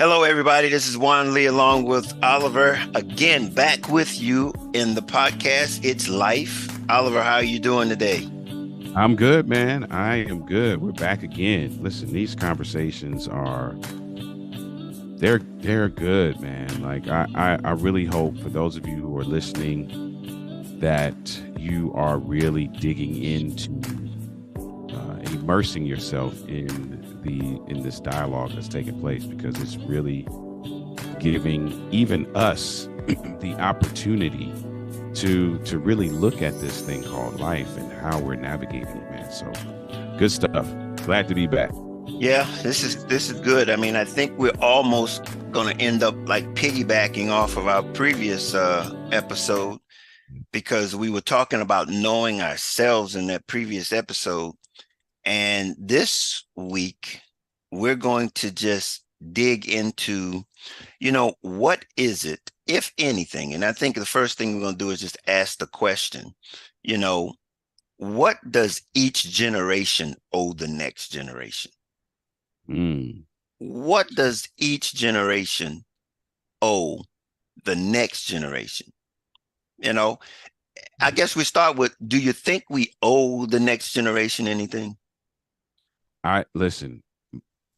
Hello, everybody. This is Juan Lee along with Oliver. Again, back with you in the podcast. It's Life. Oliver, how are you doing today? I'm good, man. I am good. We're back again. Listen, these conversations are they're good, man. Like I really hope for those of you who are listening that you are really digging into immersing yourself in this dialogue that's taking place because it's really giving even us the opportunity to really look at this thing called life and how we're navigating it, man. So good stuff. Glad to be back. Yeah, this is good. I mean, I think we're almost going to end up like piggybacking off of our previous episode because we were talking about knowing ourselves in that previous episode. And this week, we're going to just dig into, what is it, if anything? And I think the first thing we're going to do is just ask the question, you know, what does each generation owe the next generation? Mm. What does each generation owe the next generation? You know, I guess we start with, do you think we owe the next generation anything? I listen.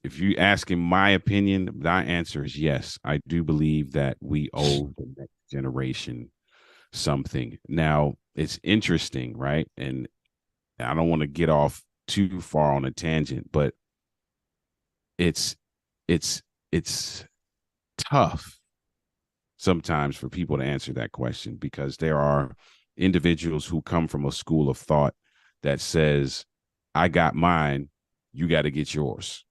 If you asking my opinion, my answer is yes. I do believe that we owe the next generation something. Now, it's interesting, right? And I don't want to get off too far on a tangent, but it's it's it's tough sometimes for people to answer that question because there are individuals who come from a school of thought that says, I got mine, you got to get yours.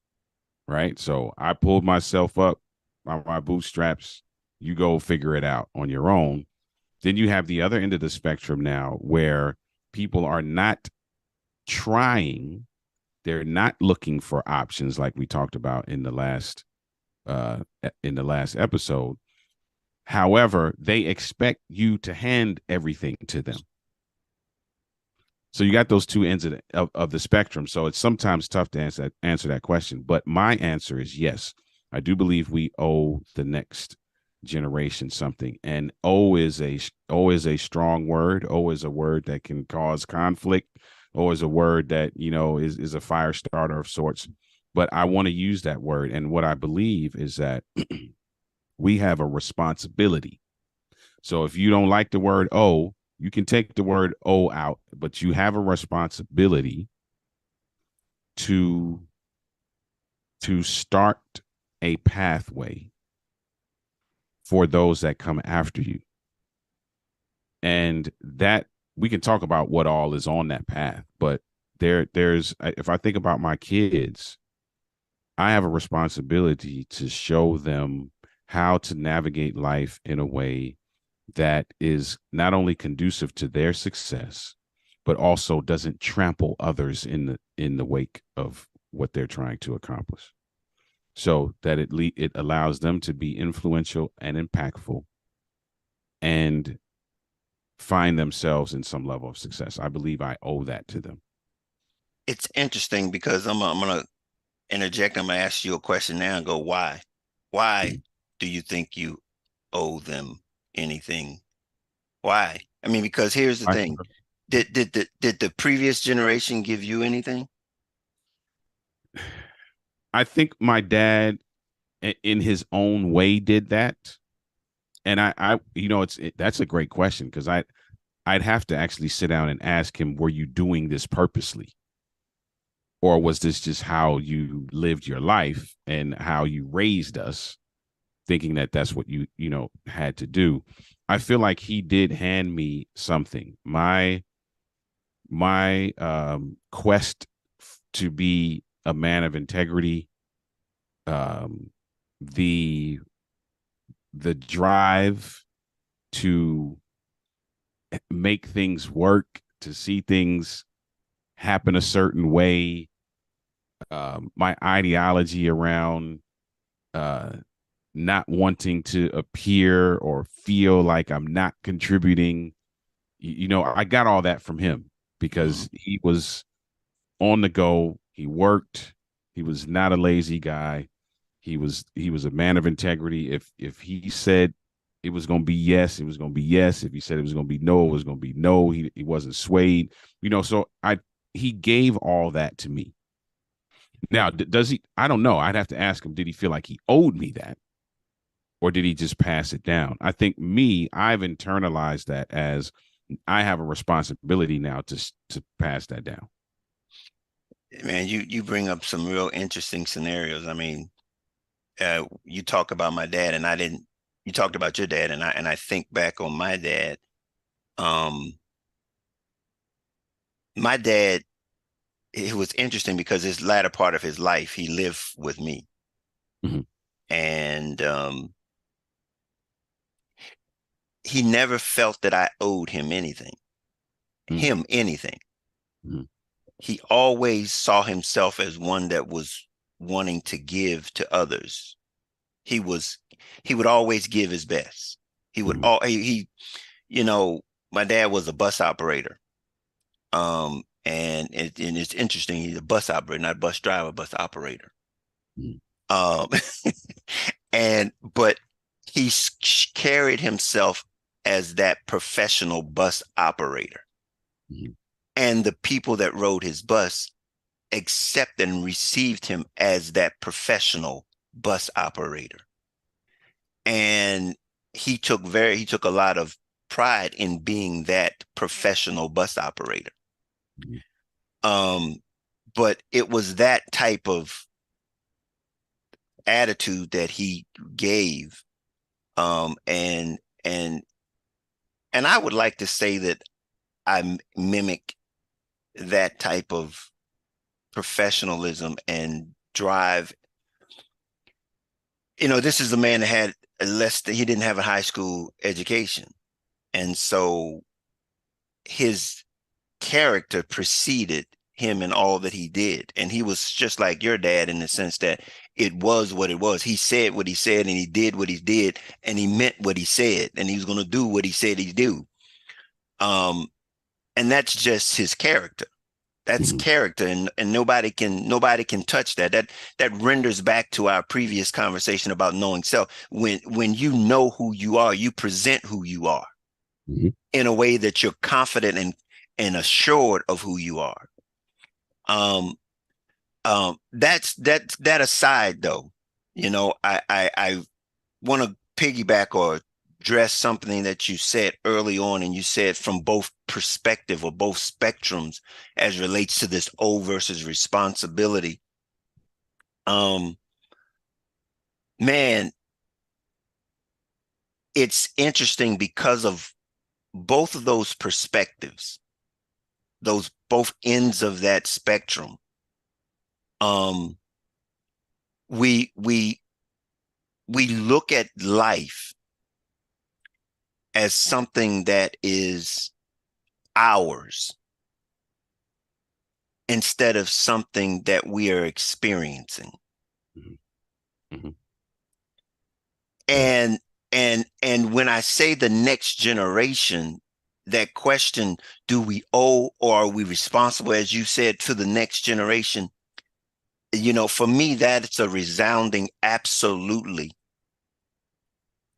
Right. So I pulled myself up by my bootstraps. You go figure it out on your own. Then you have the other end of the spectrum now where people are not trying, they're not looking for options like we talked about uh in the last episode. However, they expect you to hand everything to them. So you got those two ends of the spectrum. So it's sometimes tough to answer that question. But my answer is yes. I do believe we owe the next generation something. And owe is a strong word. Owe is a word that can cause conflict. Owe is a word that, is a fire starter of sorts. But I want to use that word. And what I believe is that we have a responsibility. So if you don't like the word owe, you can take the word owe out, but you have a responsibility to start a pathway for those that come after you. And that we can talk about what all is on that path, but there's if I think about my kids, I have a responsibility to show them how to navigate life in a way that is not only conducive to their success, but also doesn't trample others in the wake of what they're trying to accomplish. So that it allows them to be influential and impactful and find themselves in some level of success. I believe I owe that to them. It's interesting because I'm going to interject. I'm going to ask you a question now and go, why? Why do you think you owe them anything? Why? I mean, because here's the thing. Did the previous generation give you anything? I think my dad, in his own way, did that, and that's a great question because I'd have to actually sit down and ask him, were you doing this purposely? Or was this just how you lived your life and how you raised us, thinking that that's what you had to do? I feel like he did hand me something. My quest to be a man of integrity, um, the the drive to make things work, to see things happen a certain way, my ideology around uh, not wanting to appear or feel like I'm not contributing. I got all that from him Mhm. because he was on the go. He worked. He was not a lazy guy. He was a man of integrity. If he said it was going to be yes, it was going to be yes. If he said it was going to be no, it was going to be no. He wasn't swayed, So he gave all that to me. Now, does he? I don't know. I'd have to ask him. Did he feel like he owed me that, or did he just pass it down? I think I've internalized that as I have a responsibility now to pass that down. Man, you bring up some real interesting scenarios. I mean, you talk about my dad, and I didn't. You talked about your dad, and I think back on my dad. My dad, it was interesting because his latter part of his life, he lived with me, Mm-hmm. and he never felt that I owed him anything. Mm-hmm. He always saw himself as one that was wanting to give to others. He would always give his best. He would my dad was a bus operator. And it's interesting. He's a bus operator, not bus driver, bus operator. But he carried himself as that professional bus operator. And the people that rode his bus accepted and received him as that professional bus operator. And he took a lot of pride in being that professional bus operator. But it was that type of attitude that he gave. And I would like to say that I mimic that type of professionalism and drive. This is a man that had he didn't have a high school education. And so his character preceded him in all that he did. And he was just like your dad in the sense that it was what it was. He said what he said, and he did what he did, and he meant what he said, and he was going to do what he said he'd do. And that's just his character. That's character, and nobody can touch that. That renders back to our previous conversation about knowing self. When you know who you are, you present who you are in a way that you're confident and assured of who you are. That's that aside, though. I want to piggyback or address something that you said early on, and you said from both perspective or both spectrums as relates to this O versus responsibility. Man, it's interesting because of both of those perspectives, those both ends of that spectrum. We look at life as something that is ours instead of something that we are experiencing. And when I say the next generation, that question, do we owe or are we responsible, as you said, to the next generation? For me, that's a resounding absolutely.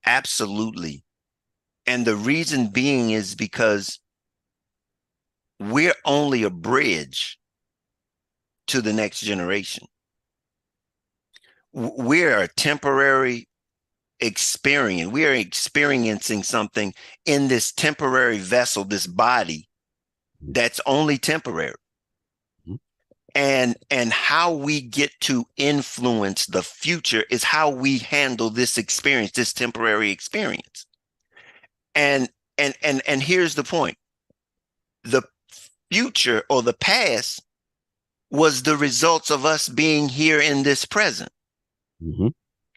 Absolutely. And the reason being is because we're only a bridge to the next generation. We're a temporary experience. We are experiencing something in this temporary vessel, this body that's only temporary. And how we get to influence the future is how we handle this experience, this temporary experience. And here's the point. The future or the past was the results of us being here in this present.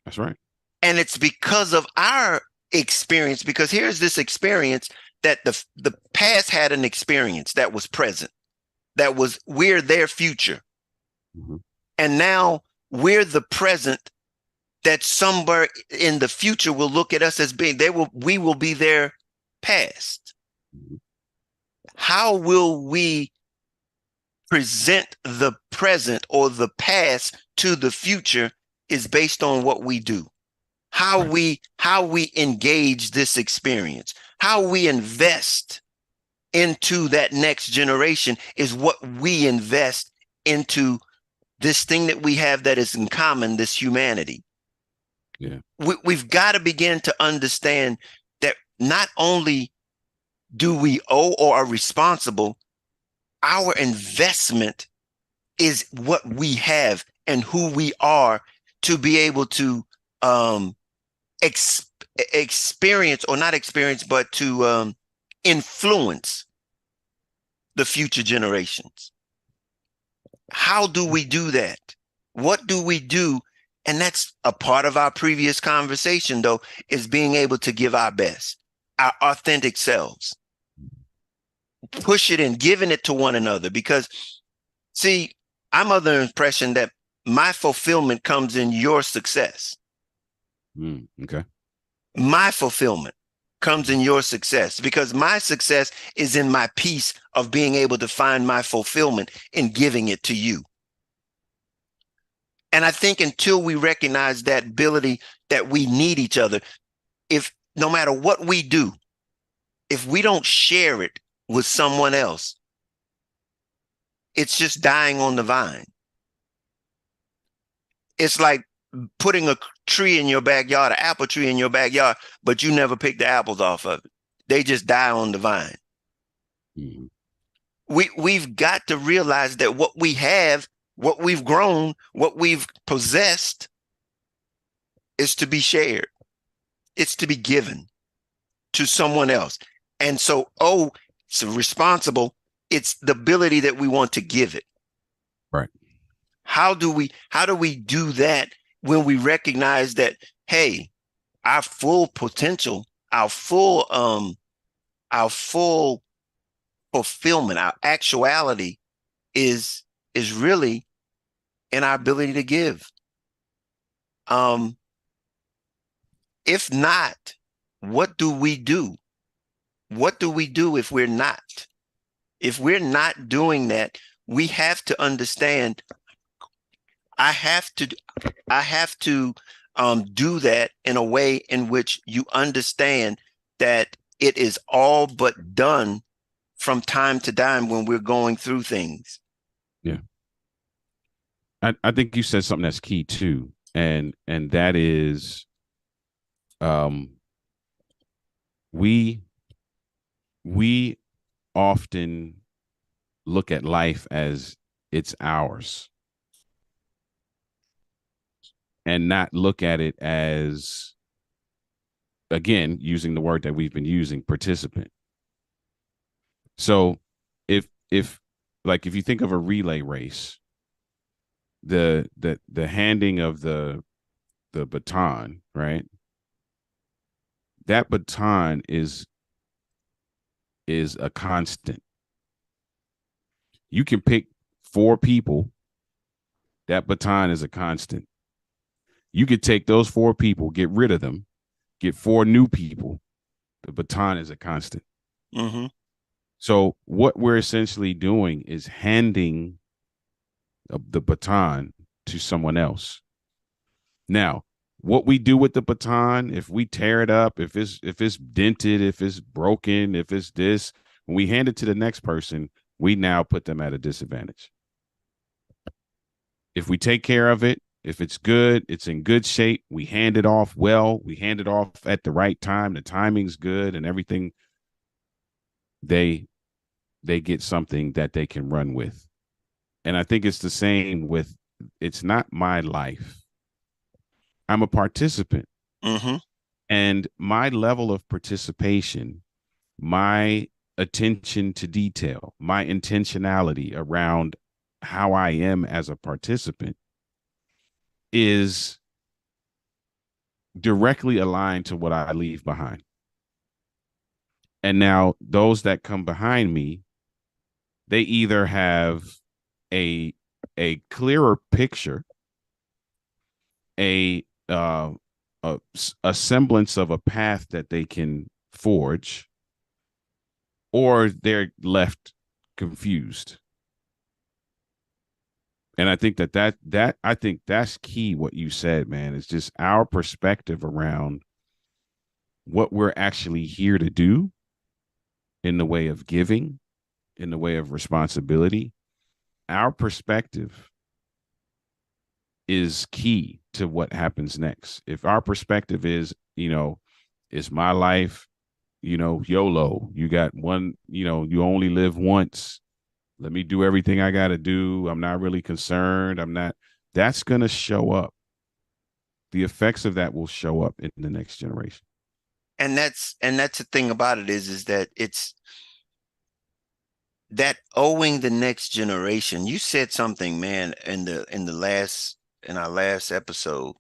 That's right. And it's because of our experience, because here's this experience that the past had an experience that was present, that was, we're their future. And now we're the present that somewhere in the future will look at us as being, we will be their past. How will we present the present or the past to the future is based on what we do, how we engage this experience, how we invest into that next generation is what we invest into this thing that we have that is in common, this humanity. Yeah. We've got to begin to understand that not only do we owe or are responsible, our investment is what we have and who we are to be able to experience, or not experience, but to influence the future generations. How do we do that? What do we do? And that's a part of our previous conversation, though, is being able to give our best, our authentic selves, push it and giving it to one another. Because, see, I'm of the impression that my fulfillment comes in your success. Okay. My fulfillment comes in your success, because my success is in my peace of being able to find my fulfillment in giving it to you. And I think until we recognize that ability that we need each other, if no matter what we do, if we don't share it with someone else, it's just dying on the vine. It's like putting a tree in your backyard, an apple tree in your backyard, but you never pick the apples off of it. They just die on the vine. Mm-hmm. We've got to realize that what we have, what we've grown, what we've possessed is to be shared. It's to be given to someone else. And so, it's responsible. It's the ability that we want to give it. Right. How do we do that when we recognize that, hey, our full potential, our full fulfillment, our actuality is really in our ability to give. If not, what do we do? What do we do if we're not? If we're not doing that, we have to understand, I have to do that in a way in which you understand that it is all but done from time to time when we're going through things. Yeah. I think you said something that's key too. And that is we often look at life as it's ours and not look at it as, again, using the word that we've been using, participant. So if you think of a relay race, the handing of the baton, right? That baton is a constant. You can pick 4 people. That baton is a constant. You could take those 4 people, get rid of them, get 4 new people. The baton is a constant. Mm-hmm. So what we're essentially doing is handing the baton to someone else. Now, what we do with the baton, if we tear it up, if it's dented, if it's broken, if it's this, when we hand it to the next person, we now put them at a disadvantage. If we take care of it, if it's good, it's in good shape, we hand it off well, we hand it off at the right time, the timing's good and everything, they get something that they can run with. And I think it's the same with, it's not my life. I'm a participant. Mm-hmm. And my level of participation, my attention to detail, my intentionality around how I am as a participant is directly aligned to what I leave behind. And now those that come behind me, they either have a clearer picture, a semblance of a path that they can forge, or they're left confused. And I think that I think that's key. What you said, man, is just our perspective around what we're actually here to do in the way of giving, in the way of responsibility. Our perspective is key to what happens next. If our perspective is, it's my life, YOLO, you got one, you only live once. Let me do everything I got to do. I'm not really concerned. That's going to show up. The effects of that will show up in the next generation. And that's the thing about it is that it's that owing the next generation. You said something, man, in our last episode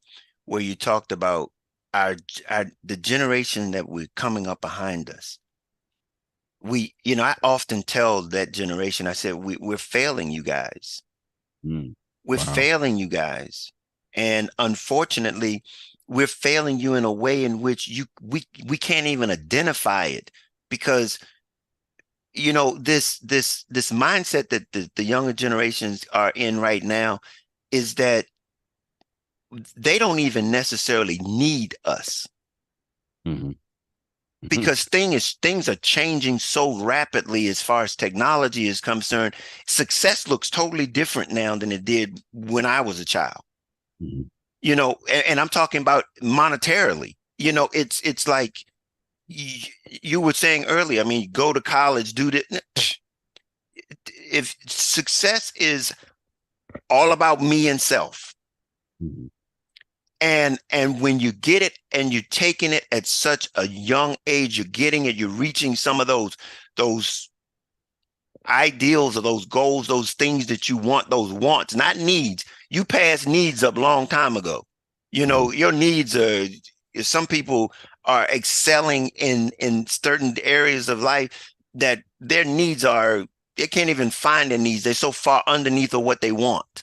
where you talked about the generation that we're coming up behind us. I often tell that generation, I said, we're failing you guys. We're failing you guys. And unfortunately, we're failing you in a way in which we can't even identify it, because this mindset that the younger generations are in right now is that they don't even necessarily need us. Mm-hmm. Because things are changing so rapidly as far as technology is concerned. Success looks totally different now than it did when I was a child. Mm-hmm. And I'm talking about monetarily. It's like you were saying earlier. I mean, go to college, do that. If success is all about me and self, Mm-hmm. and when you get it and you're taking it at such a young age, you're getting it, you're reaching some of those ideals or those goals, those things that you want, those wants, not needs. You passed needs up a long time ago. Your needs are, some people are excelling in certain areas of life that their needs are, they can't even find their needs. They're so far underneath of what they want.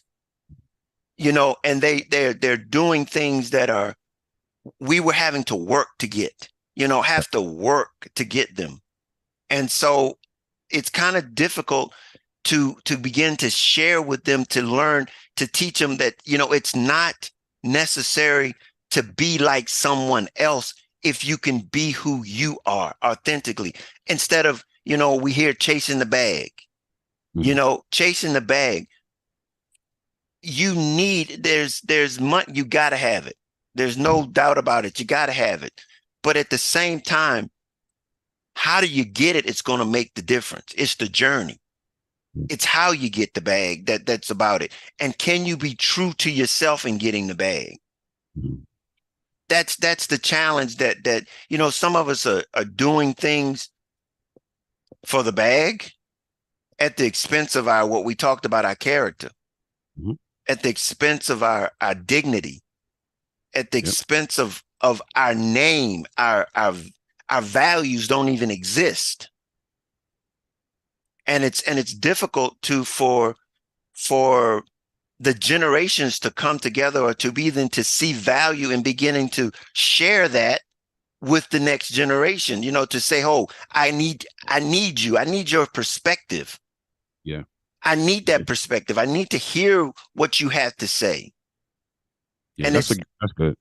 And they're doing things that we were having to work to get, have to work to get them. And so it's kind of difficult to begin to share with them, to learn, to teach them that, it's not necessary to be like someone else if you can be who you are authentically, instead of, we hear chasing the bag, chasing the bag. There's money, you got to have it. There's no doubt about it. You got to have it. But at the same time, how do you get it? It's going to make the difference. It's the journey. It's how you get the bag that's about it. And can you be true to yourself in getting the bag? That's the challenge that some of us are doing things for the bag at the expense of what we talked about, our character. Mm-hmm. At the expense of our dignity, at the expense of our name, our values don't even exist. And it's difficult for the generations to come together, or to see value in beginning to share that with the next generation, to say, oh, I need you. I need your perspective. Yeah. I need that perspective. I need to hear what you have to say. Yeah, and that's good.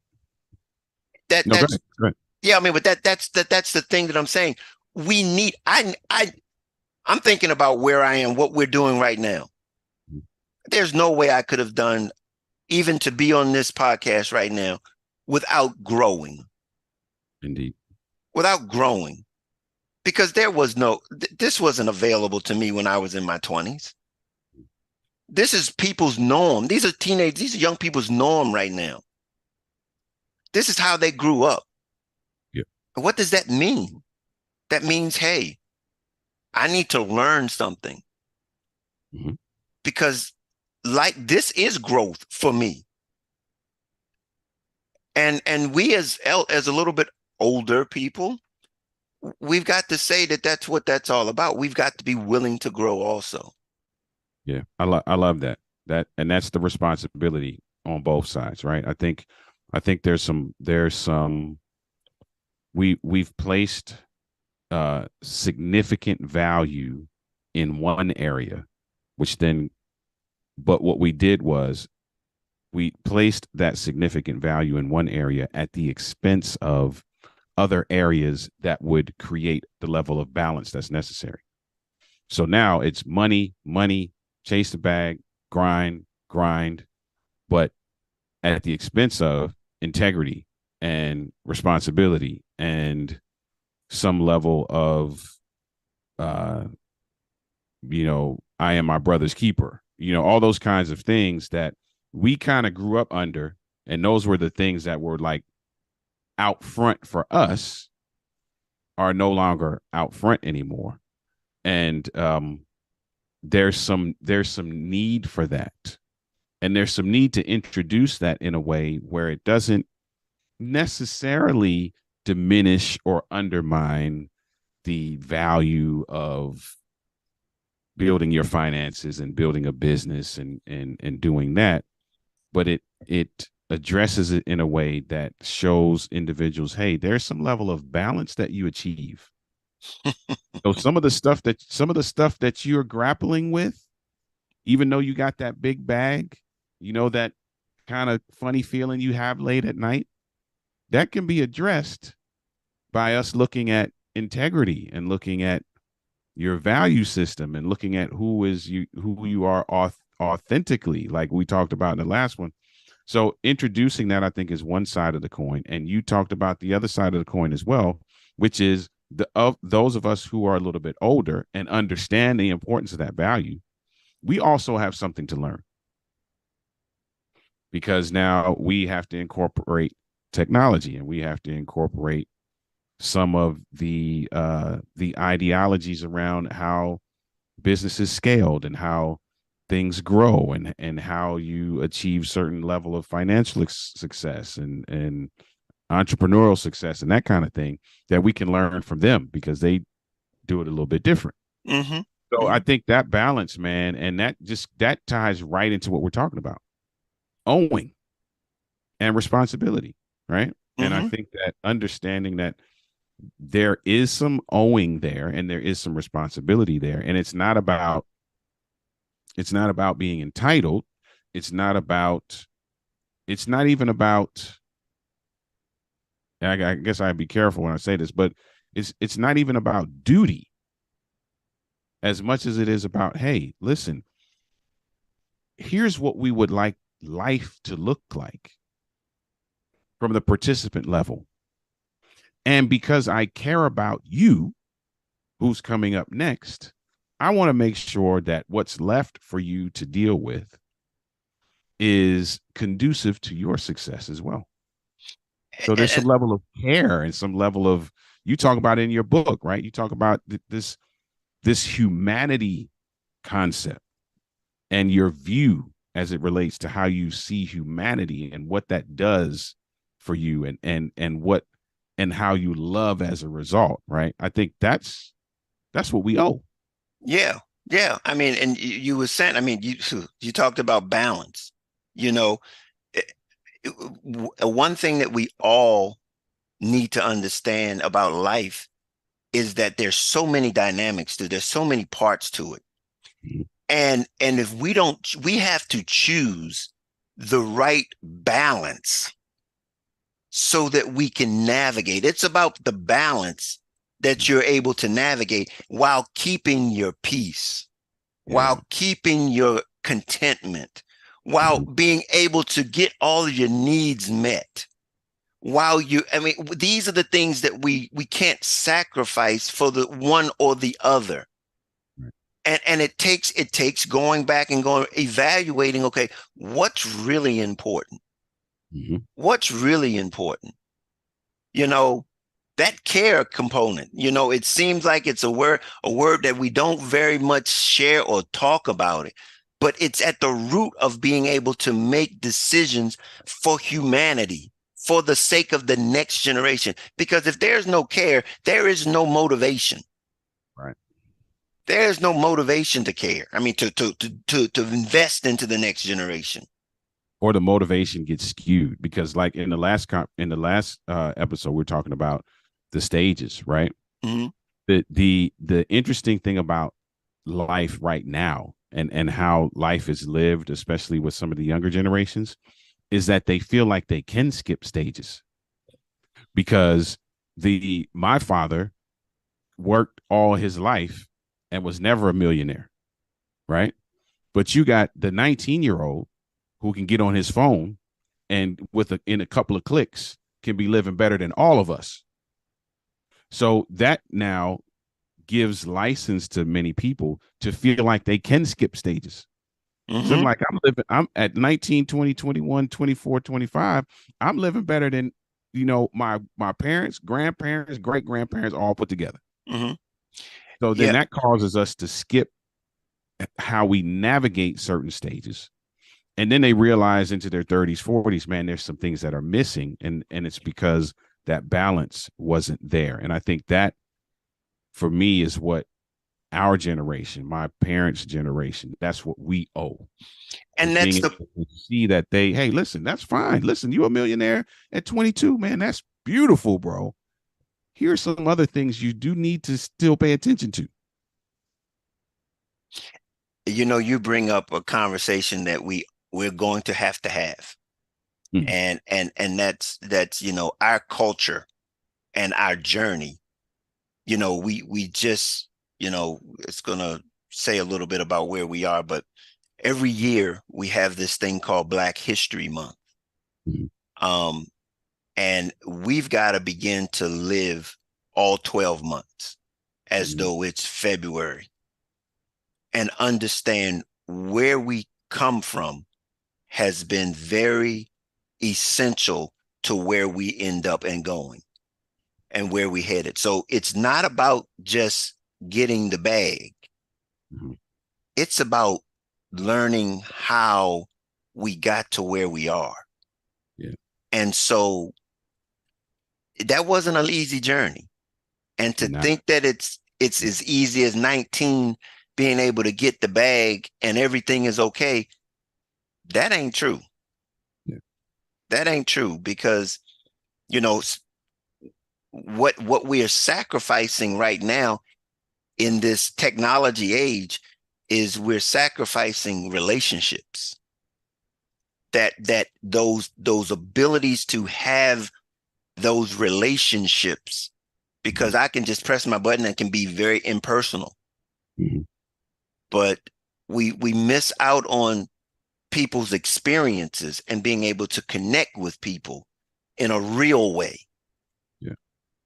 That's go ahead. Yeah, I mean, but that's the thing that I'm saying. We need. I'm thinking about where I am, what we're doing right now. There's no way I could have done, even to be on this podcast right now, without growing. Indeed. Without growing, because this wasn't available to me when I was in my 20s. This is people's norm. These are young people's norm right now. This is how they grew up. Yeah. And what does that mean? That means, hey, I need to learn something. Mm-hmm. Because this is growth for me. And we as a little bit older people, we've got to say that that's what that's all about. We've got to be willing to grow also. Yeah, I love that. And that's the responsibility on both sides, right? I think there's some we've placed significant value in one area, which then But what we did was we placed that significant value in one area at the expense of other areas that would create the level of balance that's necessary. So now it's money, money, chase the bag, grind, grind, but at the expense of integrity and responsibility and some level of, uh, I am my brother's keeper, all those kinds of things that we kind of grew up under. And those were the things that were like out front for us are no longer out front anymore. And there's some need for that. And there's some need to introduce that in a way where it doesn't necessarily diminish or undermine the value of building your finances and building a business and doing that, but it addresses it in a way that shows individuals, hey, there's some level of balance that you achieve. So some of the stuff that you're grappling with, even though you got that big bag, that kind of funny feeling you have late at night, that can be addressed by us looking at integrity and looking at your value system and looking at who you are authentically, like we talked about in the last one. So introducing that, I think, is one side of the coin, and you talked about the other side of the coin as well, which is those of us who are a little bit older and understand the importance of that value. We also have something to learn, because now we have to incorporate technology and we have to incorporate some of the ideologies around how businesses scaled and how things grow and how you achieve certain level of financial success and entrepreneurial success and that kind of thing, that we can learn from them because they do it a little bit different. Mm-hmm. So Mm-hmm. I think that balance, man, and that ties right into what we're talking about: owing and responsibility, right? And I Mm-hmm. think that understanding that there is some owing there and there is some responsibility there, and it's not about being entitled. It's not even about, I guess I'd be careful when I say this, but it's not even about duty as much as it is about, hey, listen, here's what we would like life to look like from the participant level. And because I care about you, who's coming up next, I want to make sure that what's left for you to deal with is conducive to your success as well. So there's some And, level of care and some level of, you talk about it in your book, right? You talk about this humanity concept and your view as it relates to how you see humanity and what that does for you and what and how you love as a result, right? I think that's what we owe. yeah, yeah. I mean, and you were saying, I mean, you talked about balance. You know, it- one thing that we all need to understand about life is that there's so many dynamics to, there's so many parts to it. Mhm. And if we don't, we have to choose the right balance so that we can navigate. It's about the balance that you're able to navigate while keeping your peace, Yeah. while keeping your contentment, while Mhm. being able to get all of your needs met. While you, I mean, these are the things that we can't sacrifice for the one or the other. Right. And it takes going back and going evaluating, okay, what's really important? Mhm. What's really important? You know, that care component, it seems like it's a word that we don't very much share or talk about it, but it's at the root of being able to make decisions for humanity, for the sake of the next generation. Because if there's no care, there is no motivation. Right. There's no motivation to care. I mean, to invest into the next generation. Or the motivation gets skewed because, like in the last episode, we're talking about the stages, right? Hmm. The interesting thing about life right now, and how life is lived, especially with some of the younger generations, is that they feel like they can skip stages because my father worked all his life and was never a millionaire, right? But you got the 19-year-old who can get on his phone and in a couple of clicks can be living better than all of us. So that now gives license to many people to feel like they can skip stages. Mm-hmm. So I'm at 19, 20, 21, 24, 25. I'm living better than, my parents, grandparents, great grandparents all put together. Mm-hmm. So then that causes us to skip how we navigate certain stages. And then they realize into their 30s, 40s, man, there's some things that are missing. And it's because that balance wasn't there. And I think that for me is what our generation, my parents' generation, that's what we owe. And that's see that hey, listen, that's fine. Listen, you're a millionaire at 22, man. That's beautiful, bro. Here's some other things you do need to still pay attention to. You bring up a conversation that we're going to have. And that's our culture and our journey. We just, it's gonna say a little bit about where we are, but every year we have this thing called Black History Month. Mm-hmm. And we've got to begin to live all 12 months as mm-hmm. though it's February and understand where we come from has been very essential to where we end up and going and where we headed. So it's not about just getting the bag. Mm-hmm. It's about learning how we got to where we are. Yeah. And so that wasn't an easy journey. And to think that it's as easy as 19 being able to get the bag and everything is okay, that ain't true. Yeah. That ain't true because, what we are sacrificing right now in this technology age is we're sacrificing relationships. That those abilities to have those relationships, because I can just press my button and can be very impersonal. Mm-hmm. But we miss out on people's experiences and being able to connect with people in a real way. Yeah.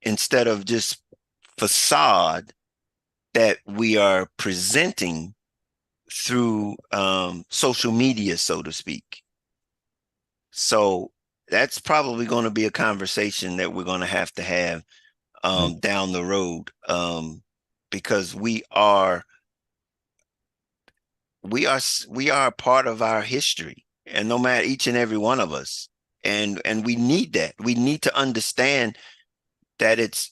Instead of just facade that we are presenting through social media, so to speak. So that's probably going to be a conversation that we're going to have down the road, because we are a part of our history, and no matter each and every one of us, and we need that. We need to understand that it's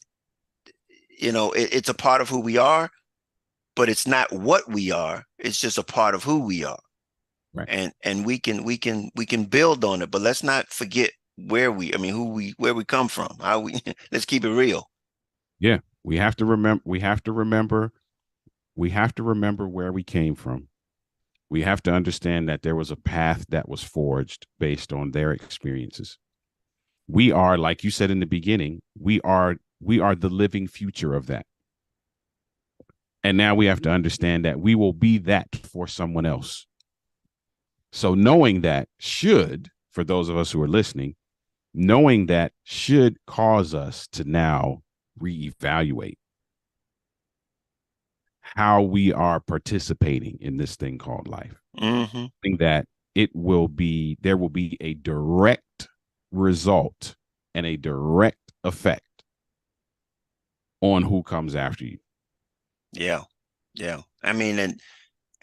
a part of who we are, but it's not what we are. It's just a part of who we are. Right. And we can build on it, but let's not forget where we come from. Let's keep it real. Yeah, we have to remember where we came from. We have to understand that there was a path that was forged based on their experiences. We are, like you said in the beginning, we are the living future of that. And now we have to understand that we will be that for someone else. So knowing that for those of us who are listening, knowing that should cause us to now reevaluate how we are participating in this thing called life. Mm-hmm. Think that there will be a direct result and a direct effect on who comes after you. Yeah. Yeah. I mean, and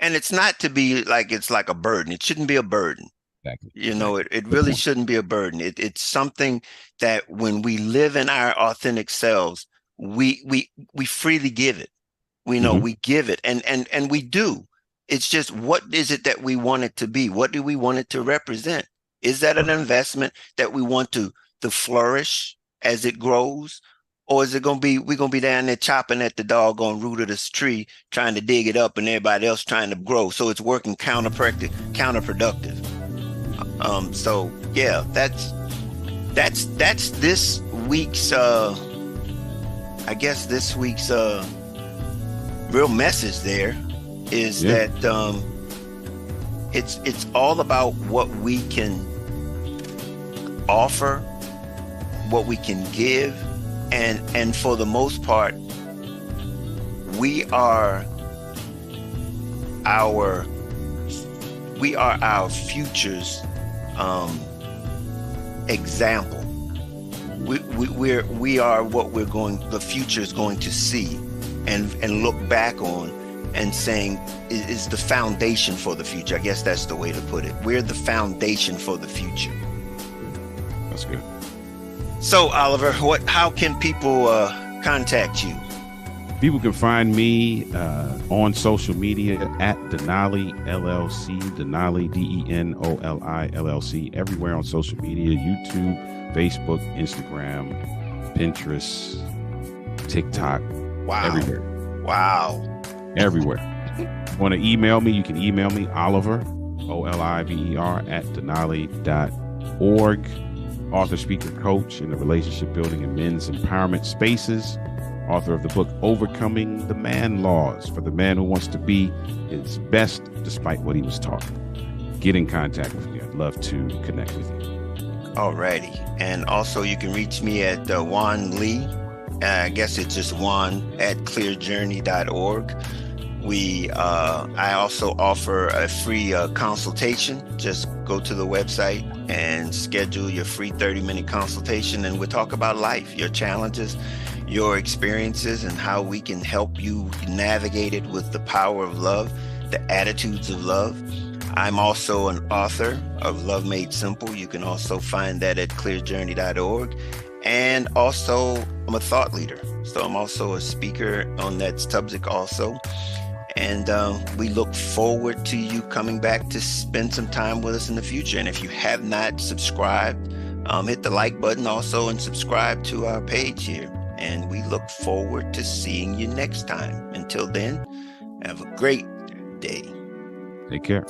it's not to be like, it's like a burden. It shouldn't be a burden. Exactly. It really shouldn't be a burden. It's something that when we live in our authentic selves, we freely give it. We know we give it and we do. It's just, what is it that we want it to be? What do we want it to represent? Is that an investment that we want to flourish as it grows? Or is it gonna be we're gonna be down there chopping at the doggone root of this tree, trying to dig it up, and everybody else trying to grow? So it's working counterproductive. So yeah, that's this week's I guess this week's real message there is that it's all about what we can offer, what we can give, and for the most part, we are our future's example. We are what the future is going to see and look back on and saying is the foundation for the future. I guess that's the way to put it. We're the foundation for the future. That's good. So Oliver, how can people contact you? People can find me on social media at Denali LLC, Denali Denoli LLC, everywhere on social media: YouTube, Facebook, Instagram, Pinterest, TikTok. Wow. Everywhere. Wow. Everywhere. Want to email me? You can email me, Oliver, Oliver, at denali.org. Author, speaker, coach in the relationship building and men's empowerment spaces. Author of the book Overcoming the Man Laws, for the man who wants to be his best despite what he was taught. Get in contact with me. I'd love to connect with you. Alrighty. And also you can reach me at Juan Lee. I guess it's just Juan at clearjourney.org. I also offer a free consultation. Just go to the website and schedule your free 30-minute consultation, and we'll talk about life, your challenges, your experiences, and how we can help you navigate it with the power of love, the attitudes of love. I'm also an author of Love Made Simple. You can also find that at clearjourney.org. And also, I'm a thought leader. So I'm also a speaker on that subject also. And we look forward to you coming back to spend some time with us in the future. And if you have not subscribed, hit the like button also and subscribe to our page here. And we look forward to seeing you next time. Until then, have a great day. Take care.